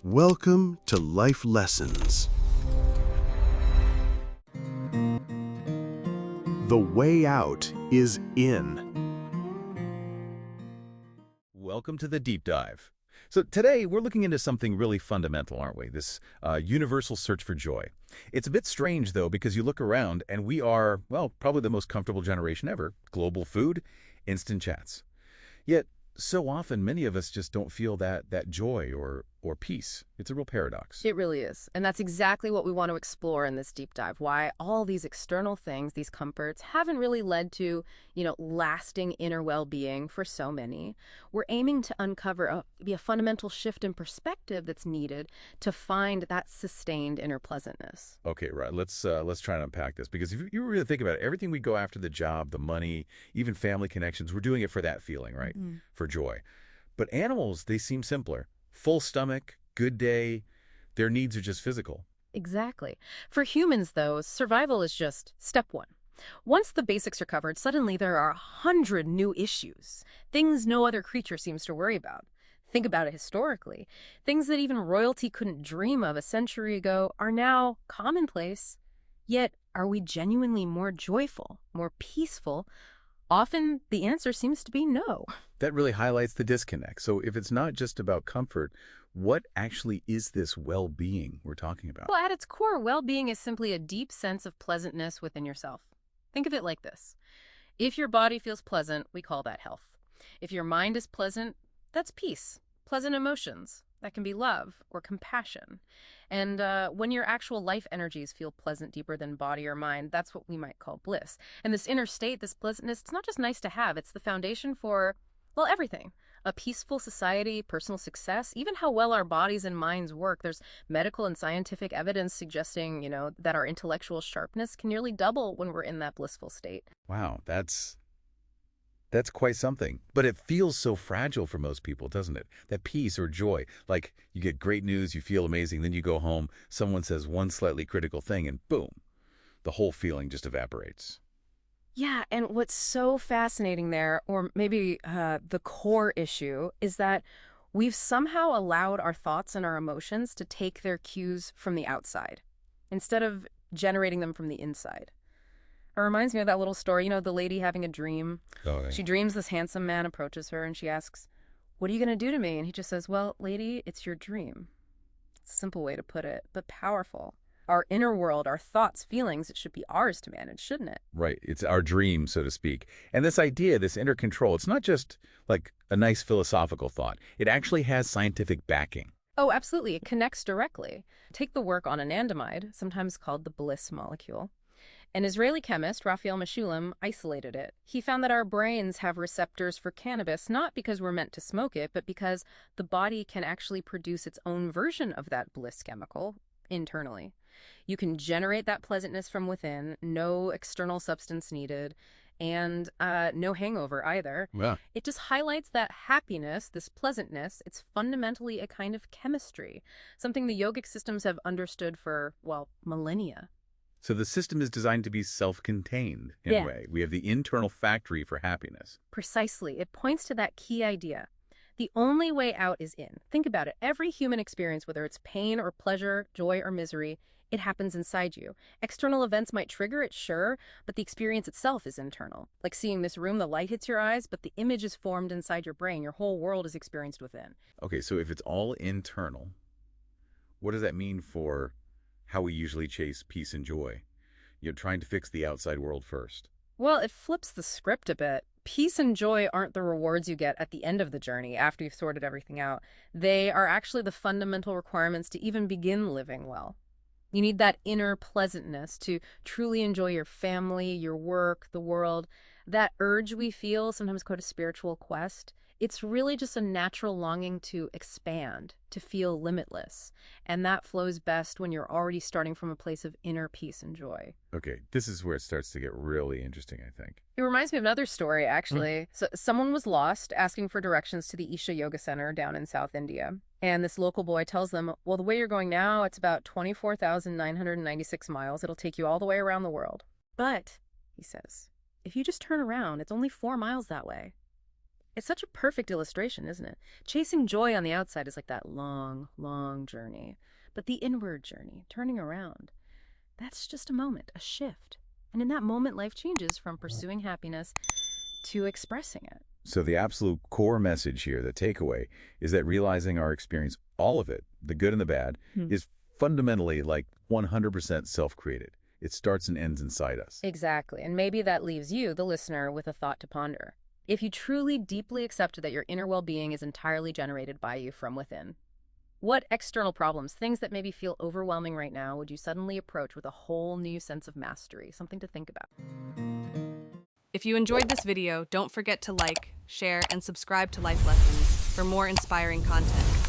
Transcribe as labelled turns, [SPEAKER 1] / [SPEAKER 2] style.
[SPEAKER 1] Welcome to Life Lessons. The way out is in.
[SPEAKER 2] Welcome to the deep dive. So today we're looking into something really fundamental, aren't we? This universal search for joy. It's a bit strange, though, because you look around and we are, well, probably the most comfortable generation ever. Global food, instant chats. Yet, so often, many of us just don't feel that joy or peace. It's a real paradox.
[SPEAKER 3] It really is. And that's exactly what we want to explore in this deep dive. Why all these external things, these comforts, haven't really led to, lasting inner well-being for so many. We're aiming to uncover a fundamental shift in perspective that's needed to find that sustained inner pleasantness.
[SPEAKER 2] Okay, right. Let's try and unpack this, because if you really think about it, everything we go after, the job, the money, even family connections, we're doing it for that feeling, right? For joy. But animals, they seem simpler. Full stomach, good day, their needs are just physical.
[SPEAKER 3] Exactly. For humans, though, survival is just step one. Once the basics are covered, suddenly there are 100 new issues, things no other creature seems to worry about. Think about it historically. Things that even royalty couldn't dream of a century ago are now commonplace. Yet, are we genuinely more joyful, more peaceful? Often, the answer seems to be no.
[SPEAKER 2] That really highlights the disconnect. So if it's not just about comfort, what actually is this well-being we're talking about?
[SPEAKER 3] Well, at its core, well-being is simply a deep sense of pleasantness within yourself. Think of it like this. If your body feels pleasant, we call that health. If your mind is pleasant, that's peace, pleasant emotions. That can be love or compassion. And when your actual life energies feel pleasant deeper than body or mind, that's what we might call bliss. And this inner state, this pleasantness, it's not just nice to have. It's the foundation for, well, everything. A peaceful society, personal success, even how well our bodies and minds work. There's medical and scientific evidence suggesting, that our intellectual sharpness can nearly double when we're in that blissful state.
[SPEAKER 2] Wow, that's quite something. But it feels so fragile for most people, doesn't it? That peace or joy. Like, you get great news, you feel amazing, then you go home, someone says one slightly critical thing, and boom, the whole feeling just evaporates.
[SPEAKER 3] Yeah, and what's so fascinating there, or maybe the core issue, is that we've somehow allowed our thoughts and our emotions to take their cues from the outside, instead of generating them from the inside. It reminds me of that little story, the lady having a dream.
[SPEAKER 2] Oh,
[SPEAKER 3] She dreams this handsome man approaches her and she asks, "What are you going to do to me?" And he just says, "Well, lady, it's your dream." It's a simple way to put it, but powerful. Our inner world, our thoughts, feelings, it should be ours to manage, shouldn't it?
[SPEAKER 2] right. It's our dream, so to speak. And this idea, this inner control, it's not just like a nice philosophical thought. It actually has scientific backing.
[SPEAKER 3] Oh, absolutely. It connects directly. Take the work on anandamide, sometimes called the bliss molecule. An Israeli chemist, Raphael Mechoulam, isolated it. He found that our brains have receptors for cannabis, not because we're meant to smoke it, but because the body can actually produce its own version of that bliss chemical internally. You can generate that pleasantness from within, no external substance needed, and no hangover either.
[SPEAKER 2] Yeah.
[SPEAKER 3] It just highlights that happiness, this pleasantness, it's fundamentally a kind of chemistry, something the yogic systems have understood for, well, millennia.
[SPEAKER 2] So the system is designed to be self-contained in a way. We have the internal factory for happiness.
[SPEAKER 3] Precisely. It points to that key idea. The only way out is in. Think about it. Every human experience, whether it's pain or pleasure, joy or misery, it happens inside you. External events might trigger it, sure, but the experience itself is internal. Like seeing this room, the light hits your eyes, but the image is formed inside your brain. Your whole world is experienced within.
[SPEAKER 2] Okay, so if it's all internal, what does that mean for how we usually chase peace and joy? Trying to fix the outside world first.
[SPEAKER 3] Well, it flips the script a bit. Peace and joy aren't the rewards you get at the end of the journey after you've sorted everything out. They are actually the fundamental requirements to even begin living well. You need that inner pleasantness to truly enjoy your family, your work, the world. That urge we feel, sometimes called a spiritual quest, it's really just a natural longing to expand, to feel limitless. And that flows best when you're already starting from a place of inner peace and joy.
[SPEAKER 2] Okay, this is where it starts to get really interesting, I think.
[SPEAKER 3] It reminds me of another story, actually. So someone was lost asking for directions to the Isha Yoga Center down in South India. And this local boy tells them, well, the way you're going now, it's about 24,996 miles. It'll take you all the way around the world. But, he says, if you just turn around, it's only 4 miles that way. It's such a perfect illustration, isn't it? Chasing joy on the outside is like that long, long journey. But the inward journey, turning around, that's just a moment, a shift. And in that moment, life changes from pursuing happiness to expressing it.
[SPEAKER 2] So the absolute core message here, the takeaway, is that realizing our experience, all of it, the good and the bad, is fundamentally like 100% self-created. It starts and ends inside us.
[SPEAKER 3] Exactly. And maybe that leaves you, the listener, with a thought to ponder. If you truly, deeply accepted that your inner well-being is entirely generated by you from within, what external problems, things that maybe feel overwhelming right now, would you suddenly approach with a whole new sense of mastery? Something to think about.
[SPEAKER 4] If you enjoyed this video, don't forget to like, share, and subscribe to Life Lessons for more inspiring content.